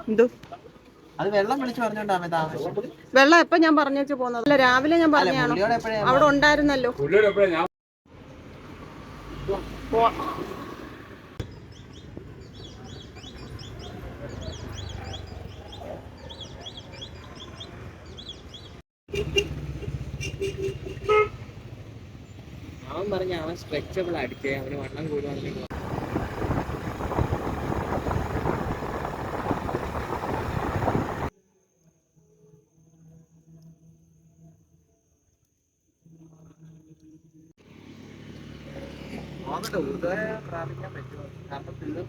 എന്തോ അത് വെള്ളം വിളിച്ചു പറഞ്ഞോണ്ടാണ് താമസം. വെള്ളം എപ്പോ ഞാൻ പറഞ്ഞു പോന്നത്? അല്ല രാവിലെ ഞാൻ പറഞ്ഞാണോ? അവിടെ ഉണ്ടായിരുന്നല്ലോ. അവൻ പറഞ്ഞ അവൻ സ്ട്രെച്ചബിൾ അടിച്ചേ, അവന് വണ്ണം കൂടുവാണെങ്കിൽ. പ്രാപിക്കാൻ പറ്റുമോ? കാരണം തീർന്നു.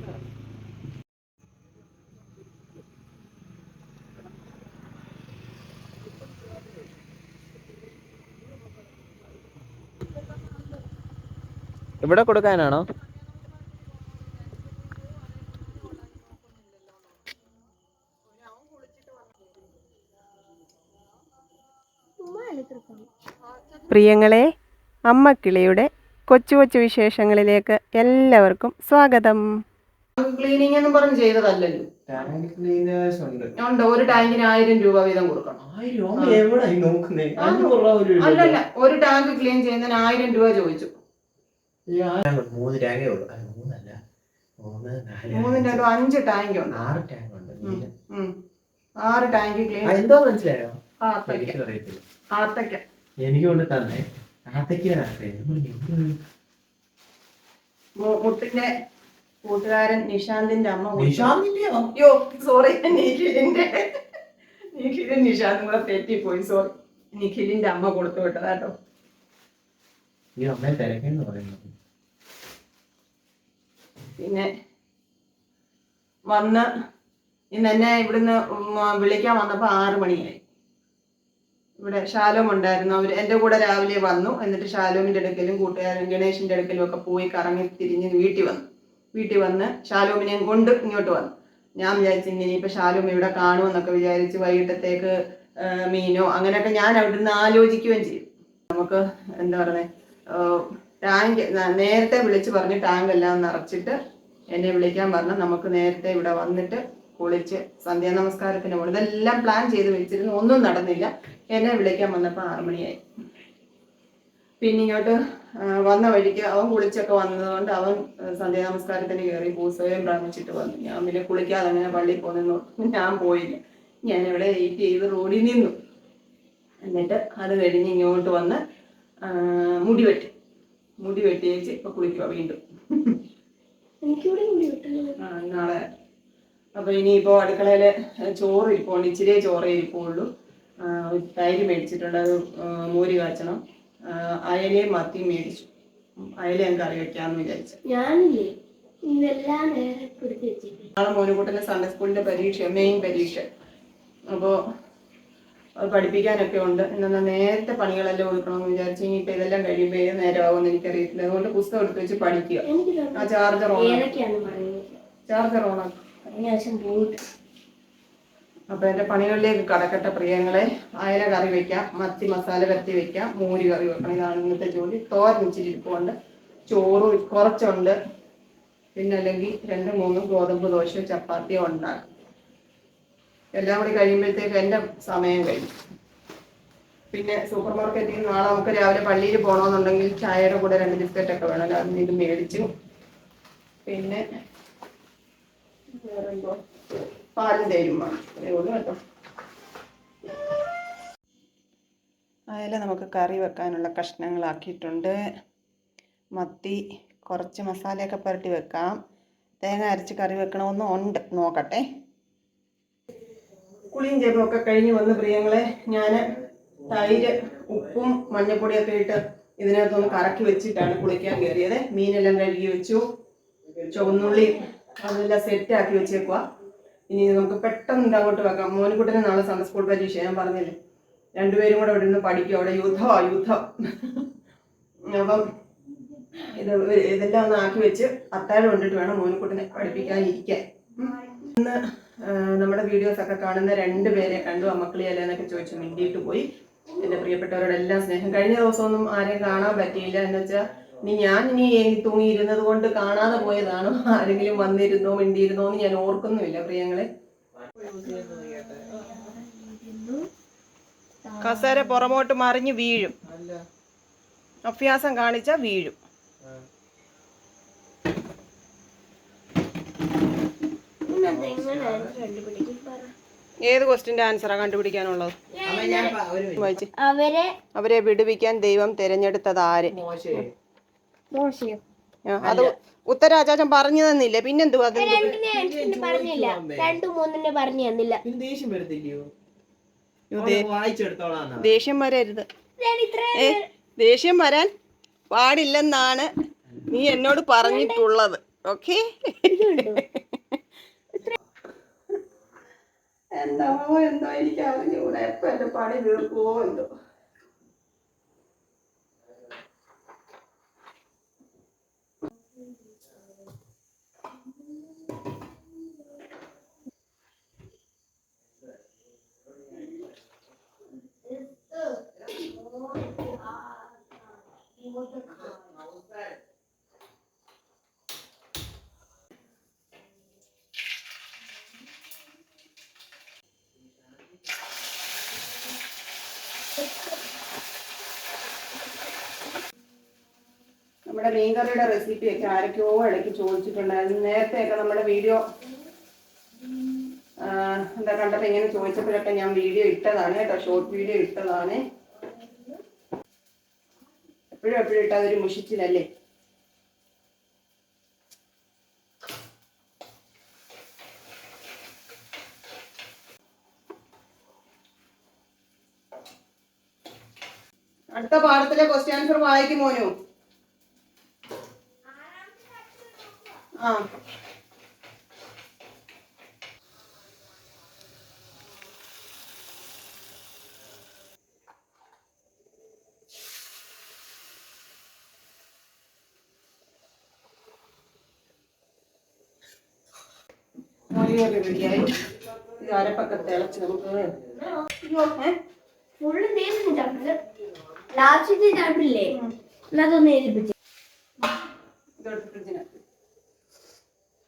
ഇവിടെ കൊടുക്കാനാണോ? പ്രിയങ്ങളെ, അമ്മക്കിളിയുടെ കൊച്ചു കൊച്ചു വിശേഷങ്ങളിലേക്ക് എല്ലാവർക്കും സ്വാഗതം. ക്ലീനിങ് എന്ന് പറഞ്ഞ് ചെയ്തതല്ലല്ലോ. ഉണ്ട്. ഒരു ടാങ്കിന് 1000 രൂപ വീതം കൊടുക്കണം. അല്ലല്ല, ഒരു ടാങ്ക് ക്ലീൻ ചെയ്യുന്നതിന് 1000 രൂപ ചോദിച്ചു. 3 ടാങ്കേ ഉള്ളൂ. 5 ടാങ്ക് ഉണ്ട്. 6 ടാങ്ക് ഉണ്ട്. 6 ടാങ്ക് ക്ലീൻ. എന്തോ മനസ്സിലായോ? ആത്തക്ക എനിക്ക് കൊണ്ട് തന്നെ മുട്ടിന്റെ കൂട്ടുകാരൻ നിഷാന്തിന്റെ അമ്മ. നിഷാന്തിന്റെയോ? സോറി, നിഖിലും നിഷാന്തും കൂടെ തെറ്റിപ്പോയി. സോറി, നിഖിലിന്റെ അമ്മ കൊടുത്തു വിട്ടതാട്ടോ. ഈ അമ്മയെ തിരക്കെന്ന് പറയുന്നത്. പിന്നെ വന്ന് ഇന്ന് എന്നെ ഇവിടുന്ന് വിളിക്കാൻ വന്നപ്പോ 6 മണിയായി. ഇവിടെ ഷാലോം ഉണ്ടായിരുന്നു. അവർ എൻ്റെ കൂടെ രാവിലെ വന്നു. എന്നിട്ട് ഷാലോമിന്റെ അടുക്കലും കൂട്ടുകാരൻ ഗണേഷിന്റെ അടുക്കലും ഒക്കെ പോയി കറങ്ങി തിരിഞ്ഞ് വീട്ടിൽ വന്ന് ഷാലോമിനെയും കൊണ്ട് ഇങ്ങോട്ട് വന്നു. ഞാൻ വിചാരിച്ചു ഇനിയിപ്പോ ഷാലോം ഇവിടെ കാണുമെന്നൊക്കെ വിചാരിച്ച് വൈകിട്ടത്തേക്ക് മീനോ അങ്ങനെയൊക്കെ ഞാൻ അവിടുന്ന് ആലോചിക്കുകയും ചെയ്തു. നമുക്ക് എന്താ പറയുന്നത്, ടാങ്ക് നേരത്തെ വിളിച്ച് പറഞ്ഞ് ടാങ്ക് എല്ലാം നിറച്ചിട്ട് എന്നെ വിളിക്കാൻ പറഞ്ഞു. നമുക്ക് നേരത്തെ ഇവിടെ വന്നിട്ട് കുളിച്ച് സന്ധ്യാ നമസ്കാരത്തിന് പോകണം. ഇതെല്ലാം പ്ലാൻ ചെയ്ത് വെച്ചിരുന്നു. ഒന്നും നടന്നില്ല. എന്നെ വിളിക്കാൻ വന്നപ്പോൾ 6 മണിയായി. പിന്നെ ഇങ്ങോട്ട് വന്ന വഴിക്ക് അവൻ കുളിച്ചൊക്കെ വന്നതുകൊണ്ട് അവൻ സന്ധ്യാ നമസ്കാരത്തിന് കയറി പൂസയും പ്രാപിച്ചിട്ട് വന്നു. ഞാൻ പിന്നെ കുളിക്കാതെ അങ്ങനെ പള്ളിയിൽ പോകുന്നു. ഞാൻ പോയില്ല. ഞാനിവിടെ വെയിറ്റ് ചെയ്ത് റോഡിൽ നിന്നു. എന്നിട്ട് അത് കഴിഞ്ഞ് ഇങ്ങോട്ട് വന്ന് മുടി വെട്ടി വെച്ച് ഇപ്പൊ കുളിക്കുക വീണ്ടും. നാളെ അപ്പൊ ഇനിയിപ്പോ അടുക്കളയില് ചോറ് ഇരിപ്പുണ്ട്. ഇച്ചിരി ചോറേ ഇരിപ്പുള്ളൂ. തൈര് മേടിച്ചിട്ടുണ്ട്, അത് മോര് കാച്ചണം. അയലയും മത്തിയും മേടിച്ചു. അയല ഞാൻ കറി വെക്കാന്ന് വിചാരിച്ചു. നാളെ മോനുകൂട്ടന്റെ സൺഡേ സ്കൂളിന്റെ പരീക്ഷ, മെയിൻ പരീക്ഷ. അപ്പോൾ അത് പഠിപ്പിക്കാനൊക്കെ ഉണ്ട്. എന്നാൽ നേരത്തെ പണികളെല്ലാം ഒതുക്കണമെന്ന് വിചാരിച്ചു. ഇനിയിപ്പോൾ ഇതെല്ലാം കഴിയുമ്പോൾ ഏത് നേരമാകുമെന്ന് എനിക്കറിയത്തില്ല. അതുകൊണ്ട് പുസ്തകം എടുത്ത് വെച്ച് പഠിക്കുക. ആ ചാർജർ ഓണാക്കി. അപ്പൊ എന്റെ പണികളിലേക്ക് കടക്കട്ടെ പ്രിയങ്ങളെ. അയല കറി വെക്കാം, മത്തി മസാല പരത്തി വെക്കാം, മോര് കറി വെക്കണം. ഇതാണ് ഇന്നത്തെ ജോലി. തോരൻ ഇച്ചിരി ഇരിപ്പുണ്ട്, ചോറ് കുറച്ചുണ്ട്. പിന്നെ അല്ലെങ്കിൽ 2-3 ഗോതമ്പ് ദോശയോ ചപ്പാത്തിയോ ഉണ്ടാക്കും. എല്ലാം കൂടി കഴിയുമ്പോഴത്തേക്ക് എൻ്റെ സമയം കഴിയും. പിന്നെ സൂപ്പർ മാർക്കറ്റിൽ നിന്ന് നാളെ നമുക്ക് രാവിലെ പള്ളിയിൽ പോകണമെന്നുണ്ടെങ്കിൽ ചായയുടെ കൂടെ 2 ബിസ്ക്കറ്റൊക്കെ വേണം. അതിന് ഇത് മേടിച്ചു. പിന്നെ വേറെന്തോ പാലും തേരും വേണം. അതേപോലെ കേട്ടോ. അയല നമുക്ക് കറി വെക്കാനുള്ള കഷ്ണങ്ങളാക്കിയിട്ടുണ്ട്. മത്തി കുറച്ച് മസാലയൊക്കെ പുരട്ടി വെക്കാം. തേങ്ങ അരച്ച് കറി വെക്കണമെന്നും ഉണ്ട്. നോക്കട്ടെ. കുളിയും ചേപ്പും ഒക്കെ കഴിഞ്ഞ് വന്ന് പ്രിയങ്ങളെ, ഞാൻ തൈര് ഉപ്പും മഞ്ഞപ്പൊടിയൊക്കെ ഇട്ട് ഇതിനകത്തൊന്ന് കറക്കി വെച്ചിട്ടാണ് കുളിക്കാൻ കയറിയത്. മീനെല്ലാം കഴുകി വെച്ചു. ചുവന്നുള്ളി അതെല്ലാം സെറ്റാക്കി വെച്ചേക്കുക. ഇനി നമുക്ക് പെട്ടെന്ന് അങ്ങോട്ട് വെക്കാം. മോനുകുട്ടന് നാളെ സൺഡേ സ്കൂൾ പരീക്ഷ. ഞാൻ പറഞ്ഞില്ലേ, 2 പേരും കൂടെ ഇവിടെ നിന്ന് പഠിക്കും. അവിടെ യുദ്ധം. അപ്പം ഇതെല്ലാം ഒന്ന് ആക്കി വെച്ച് അത്താഴം കൊണ്ടിട്ട് വേണം മോനുകുട്ടനെ പഠിപ്പിക്കാനിരിക്കാൻ. ഇന്ന് നമ്മുടെ വീഡിയോസ് ഒക്കെ കാണുന്ന 2 പേരെ കണ്ടു. അമ്മക്കിളിയല്ലേ എന്നൊക്കെ ചോദിച്ചു മിണ്ടിയിട്ട് പോയി. എൻ്റെ പ്രിയപ്പെട്ടവരോടെല്ലാം സ്നേഹം. കഴിഞ്ഞ ദിവസമൊന്നും ആരെയും കാണാൻ പറ്റിയില്ല. എന്ന് വെച്ചാൽ ഞാൻ തൂങ്ങിയിരുന്നത് കൊണ്ട് കാണാതെ പോയതാണോ, ആരെങ്കിലും വന്നിരുന്നോ മിണ്ടിയിരുന്നോ എന്ന് ഞാൻ ഓർക്കുന്നുമില്ല പ്രിയങ്ങളെ. കസേര പുറമോട്ട് മറിഞ്ഞ് വീഴും. അഭ്യാസം കാണിച്ചാ വീഴും. ഏത് ക്വസ്റ്റിന്റെ ആൻസറാ കണ്ടുപിടിക്കാനുള്ളത്? അവരെ വിടുവിക്കാൻ ദൈവം തിരഞ്ഞെടുത്തത് ആര്? അത് ഉത്തരം അച്ചാച്ചൻ പറഞ്ഞു തന്നില്ലേ, പിന്നെന്തുവാ? ദേഷ്യം വരരുത്. ദേഷ്യം വരാൻ പാടില്ലെന്നാണ് നീ എന്നോട് പറഞ്ഞിട്ടുള്ളത്. ഓക്കെ? എന്തോ എനിക്ക് അറിഞ്ഞൂടെ. എപ്പോ എന്റെ പണി തീർക്കുമോ എന്തോ. നമ്മുടെ മീൻകറിയുടെ റെസിപ്പിയൊക്കെ ആരൊക്കെയോ ഇടയ്ക്ക് ചോദിച്ചിട്ടുണ്ടായിരുന്നു. നേരത്തെയൊക്കെ നമ്മുടെ വീഡിയോ എന്താ കണ്ടപ്പോൾ ഇങ്ങനെ ചോദിച്ചപ്പോഴൊക്കെ ഞാൻ വീഡിയോ ഇട്ടതാണ് കേട്ടോ, ഷോർട്ട് വീഡിയോ ഇട്ടതാണ്. എപ്പോഴും ഇട്ടാൽ അതൊരു മുഷിച്ചിലല്ലേ. അടുത്ത പാഠത്തിലെ ക്വസ്റ്റ്യൻ ആൻസർ വായിക്കും മോനു. ആ റെഡിയായി. ഇത് അരപ്പൊക്കെ തിളച്ച് നമുക്ക് ഫുള്ള് നേരിട്ട് ലാസ്റ്റ് ചാപ്പില്ലേ അതൊന്ന് എഴുതിപ്പിച്ചു ഫ്രിഡ്ജിനകത്ത്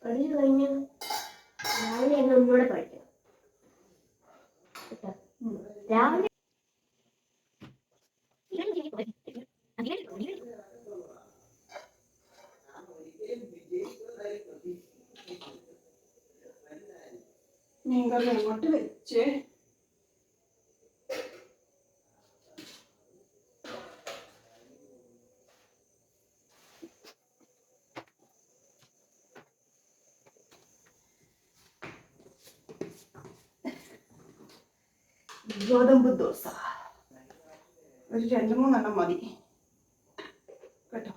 പഠിച്ചു കഴിഞ്ഞു. രാവിലെ ഒന്നുകൂടെ പഠിക്കണം. രാവിലെ മീൻകറി അങ്ങോട്ട് വെച്ച് ഗോതമ്പ് ദോശ ഒരു 2-3 എണ്ണം മതി കേട്ടോ.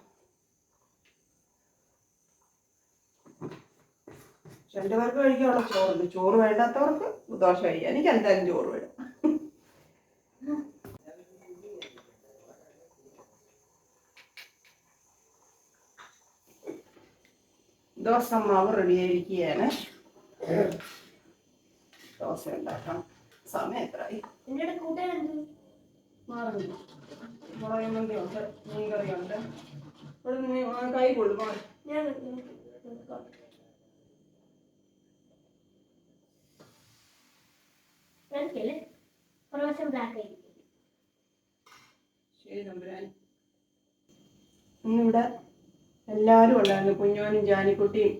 2 പേർക്ക് കഴിക്കാനുള്ള ചോറുണ്ട്. ചോറ് വേണ്ടാത്തവർക്ക് ദോശ കഴിക്കാം. എനിക്ക് എന്തായാലും ചോറ് വേണം. ദോശ മാവ് റെഡിയായിരിക്കുകയാണ്. ദോശ ഉണ്ടാക്കാം. സമയം എത്രയായി? മാറുന്നില്ല. മുളക് മന്തിയുണ്ട്, മീൻകറിയുണ്ട്. ഇവിടെ കൈ കൊള്ളുമോ? ശരി നമ്പുരാൻ. ഇന്നിവിടെ എല്ലാവരും ഉണ്ടായിരുന്നു. കുഞ്ഞോനും ജാനിക്കുട്ടിയും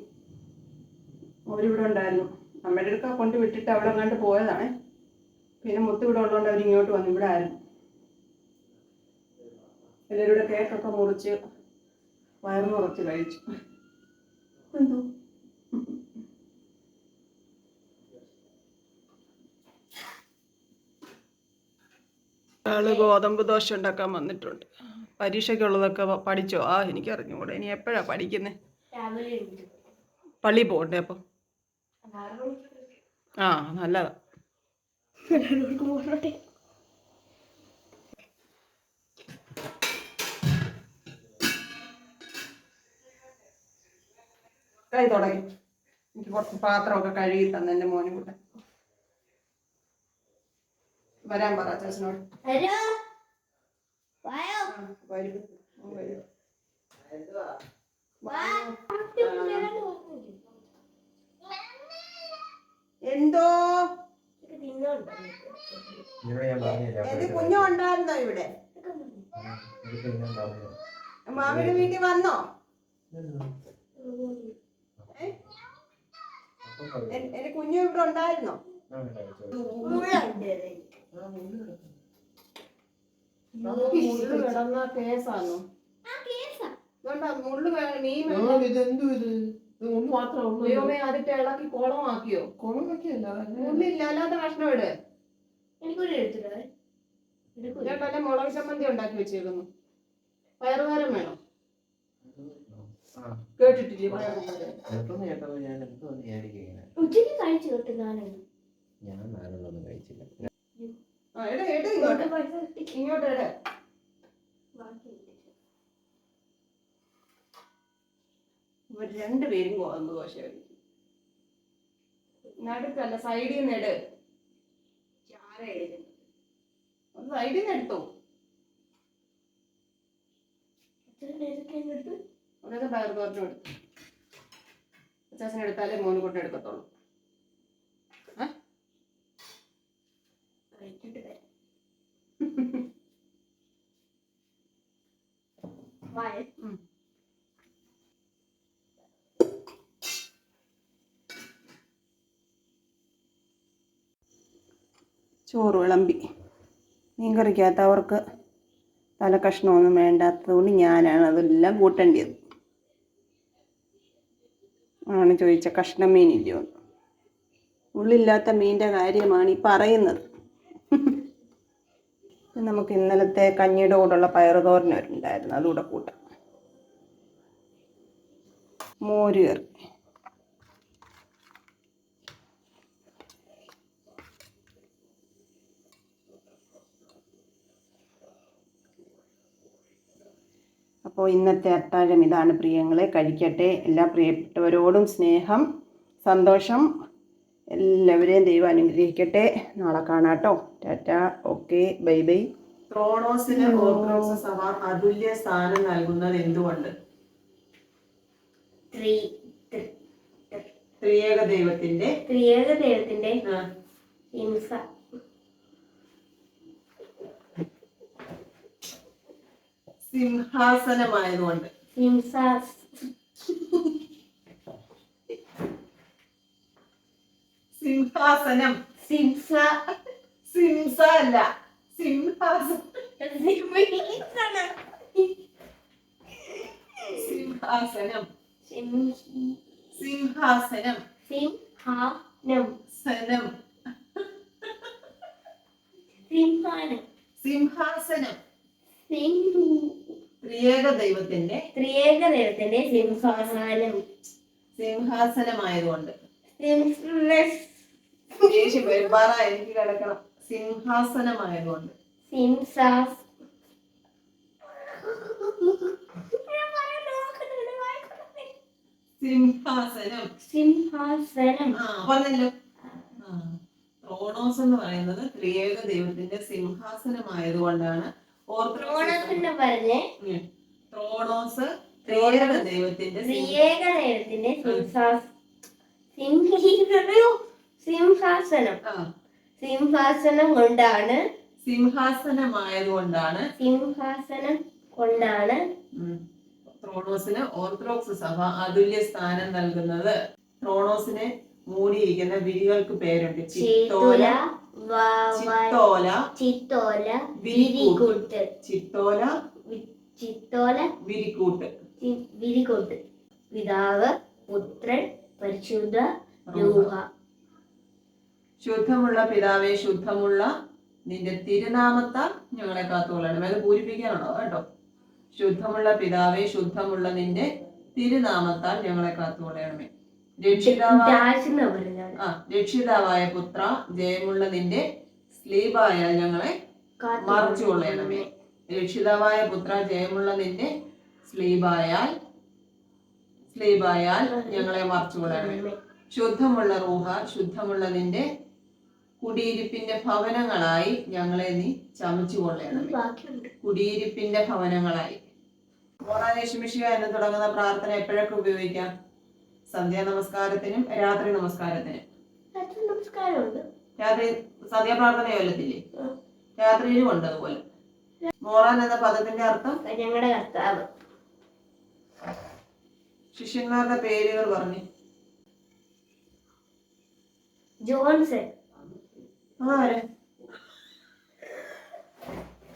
അവരിവിടെ ഉണ്ടായിരുന്നു. അമ്മയുടെ അടുക്ക കൊണ്ട് വിട്ടിട്ട് അവിടെ അങ്ങോട്ട് പോയതാണ്. പിന്നെ മുത്ത് ഇവിടെ ഉള്ളതുകൊണ്ട് അവരിങ്ങോട്ട് വന്നു. ഇവിടെ ആയിരുന്നു. എല്ലാവരും ഇവിടെ കേക്കൊക്കെ മുറിച്ച് വയറ് നിറച്ച് കഴിച്ചു. എന്തോ ആള് ഗോതമ്പ് ദോശ ഉണ്ടാക്കാൻ വന്നിട്ടുണ്ട്. പരീക്ഷയ്ക്കുള്ളതൊക്കെ പഠിച്ചോ? എനിക്കറിഞ്ഞൂടെ. ഇനി എപ്പോഴാ പഠിക്കുന്നത്? പള്ളി പോകണ്ടേ അപ്പം? നല്ലതാ. കൈ തുടങ്ങി. എനിക്ക് കുറച്ച് പാത്രമൊക്കെ കഴുകി തന്നെ എൻ്റെ മോനും കൂടെ. വരാൻ പറ ചേച്ചനോട്. എന്തോ തിന്നുണ്ടോ ഇവിടെ ഞാൻ പറഞ്ഞില്ല എന്റെ കുഞ്ഞു ഉണ്ടായിരുന്നോ ഇവിടെ? മാമിയുടെ വീട്ടിൽ വന്നോ? എന്റെ കുഞ്ഞു ഇവിടെ ഉണ്ടായിരുന്നോ? മുള്ളു കിടന്ന കേസാണോ? മുള്ളു മീൻ ഒന്ന് മാത്രമേ ഉള്ളൂ. ദൈവമേ അതിട്ട് ഇളക്കി കോളമാക്കിയോ? കുളമൊക്കെയല്ല മുള്ളില്ല, അല്ലാത്ത കഷ്ണം ഇട്. എനിക്കൊരു എടുത്തിട്ടോ ഞാൻ പല മുളക് ചമ്മന്തി ഉണ്ടാക്കി വെച്ചേക്കുന്നു. പയറുകാരം വേണം. കേട്ടിട്ടില്ലേ പയറുകാരം? കേട്ടപ്പോ ഞാൻ എന്തോ വിചാരിക്കുകയാണ്. ഉച്ചയ്ക്ക് കഴിച്ചു കേട്ടു ഞാനാണ്. ഞാൻ നാളൊന്നും കഴിച്ചില്ല. ഇങ്ങോട്ട് ഇട. ഇവർ രണ്ടുപേരും ഗോതമ്പ് ദോശ കഴിക്കും. നടുക്കല്ല, സൈഡിൽ നിന്ന് ഇട്. ചാര എടുക്കുന്നു. സൈഡിൽ നിന്ന് എടുത്തോ. അതൊക്കെ പയർ തോരനും എടുത്തു. അച്ചാച്ചനെ എടുത്താലേ മോന് കൊണ്ട് എടുക്കത്തുള്ളൂ. ചോറ് വിളമ്പി. മീൻകറിക്കകത്ത് അവർക്ക് തലക്കഷ്ണമൊന്നും വേണ്ടാത്തതുകൊണ്ട് ഞാനാണ് അതെല്ലാം കൂട്ടേണ്ടത്. ആണ് ചോദിച്ച കഷ്ണം മീനില്ലയോ? ഉള്ളില്ലാത്ത മീനിൻ്റെ കാര്യമാണ് ഈ പറയുന്നത്. നമുക്ക് ഇന്നലത്തെ കഞ്ഞിയുടെ കൂടെയുള്ള പയറുതോരനുണ്ടായിരുന്നു, അതുകൂടെ കൂട്ടാം. മോര് കറി. അപ്പോൾ ഇന്നത്തെ അത്താഴം ഇതാണ് പ്രിയങ്ങളെ. കഴിക്കട്ടെ. എല്ലാ പ്രിയപ്പെട്ടവരോടും സ്നേഹം, സന്തോഷം. എല്ലാവരെയും ദൈവം അനുഗ്രഹിക്കട്ടെ. നാളെ കാണാട്ടോ. ടാറ്റാ. Okay, bye bye. ക്രോണോസിന് ഓർത്തഡോക്സ് സഭ അതുല്യ സ്ഥാനം നൽകുന്നത് എന്തുകൊണ്ട്? ത്രിയേക ദൈവത്തിന്റെ സിംഹാസനമായതുകൊണ്ട്. സിംഹാസനം. സിംസ അല്ല, സിംഹാസനം. സിംഹാസനം. സിംഹാസനം. സിംഹാസനം. ത്രിയേക ദൈവത്തിന്റെ സിംഹാസനമായതുകൊണ്ട്. ദേഷ്യം വരുമ്പാറ എനിക്ക് കിടക്കണം. സിംഹാസനമായതുകൊണ്ട്. സിംഹാസനം. പറഞ്ഞല്ലോ. ക്രോണോസ് എന്ന് പറയുന്നത് ത്രിയേക ദൈവത്തിന്റെ സിംഹാസനമായതുകൊണ്ടാണ് ക്രോണോസ് ത്രിയേക ദൈവത്തിന്റെ സിംഹാസനം കൊണ്ടാണ് സിംഹാസനമായതുകൊണ്ടാണ് ക്രോണോസിന് ഓർത്തഡോക്സ് സഭ അതുല്യ സ്ഥാനം നൽകുന്നത്. ക്രോണോസിനെ മൂടിയിരിക്കുന്ന വിരികൾക്ക് പേരുണ്ട്. ചിത്തോല, വിരികൂട്ട്. പിതാവ്, പുത്രൻ, പരിശുദ്ധ രൂഹ. ശുദ്ധമുള്ള പിതാവേ, ശുദ്ധമുള്ള നിന്റെ തിരുനാമത്താൽ ഞങ്ങളെ കാത്തുകൊള്ളണം. അത് പൂരിപ്പിക്കാനുണ്ടോ കേട്ടോ? ശുദ്ധമുള്ള പിതാവേ, ശുദ്ധമുള്ള നിന്റെ തിരുനാമത്താൽ ഞങ്ങളെ കാത്തുകൊള്ളണമേ. രക്ഷിതാവായ പുത്ര, ജയമുള്ള നിന്റെ സ്ലീബായാൽ ഞങ്ങളെ മറച്ചുകൊള്ളണമേ. രക്ഷിതാവായ പുത്ര, ജയമുള്ള നിന്റെ സ്ലീബായാൽ ഞങ്ങളെ മറച്ചുകൊള്ളണമേ. ശുദ്ധമുള്ള റൂഹ, ശുദ്ധമുള്ള നിന്റെ കുടിയിരിപ്പിന്റെ ഭവനങ്ങളായി ഞങ്ങളെ നീ ചമച്ചു കൊള്ളണമേ. കുടിയിരിപ്പിന്റെ ഭവനങ്ങളായി. മോറാനേശുമിഷിക എന്ന് തുടങ്ങുന്ന പ്രാർത്ഥന എപ്പോഴൊക്കെ ഉപയോഗിക്കാം? സന്ധ്യാ നമസ്കാരത്തിനും രാത്രി നമസ്കാരത്തിനും. നമസ്കാരമുണ്ട്. രാത്രി സന്ധ്യാപ്രാർത്ഥന ചൊല്ലത്തില്ലേ? ആ. രാത്രിയിലും ഉണ്ട് അതുപോലെ. മോറാൻ എന്ന പദത്തിന്റെ അർത്ഥം ഞങ്ങളുടെ കർത്താവ്. ശിഷ്യന്മാരുടെ പേരുകൾ പറഞ്ഞു. ജോൺസൺ, ആരെ?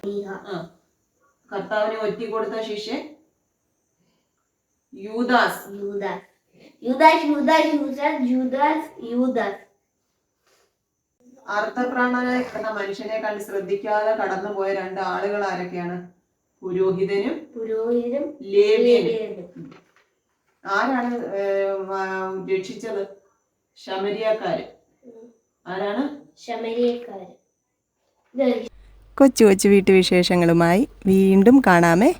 ലീഹ, ആ. കർത്താവിനെ ഒറ്റി കൊടുത്ത ശിഷ്യൻ യൂദാസ്. യൂദാസ്, യൂദാസ്, യൂദാസ്, യൂദാസ്, യൂദാസ്, യൂദാസ്. അർത്ഥപ്രാണനായി കിടന്ന മനുഷ്യനെ കണ്ട് ശ്രദ്ധിക്കാതെ കടന്നുപോയ രണ്ട് ആളുകൾ ആരൊക്കെയാണ്? പുരോഹിതനും പുരോഹിതനും ലേവ്യനും. ലേവ്യനും. ആരാണ് രക്ഷിച്ചത്? ശമരിയക്കാര്. ആരാണ്? ശമരിയക്കാരൻ. കൊച്ചു കൊച്ചു വീട്ടുവിശേഷങ്ങളുമായി വീണ്ടും കാണാമേ.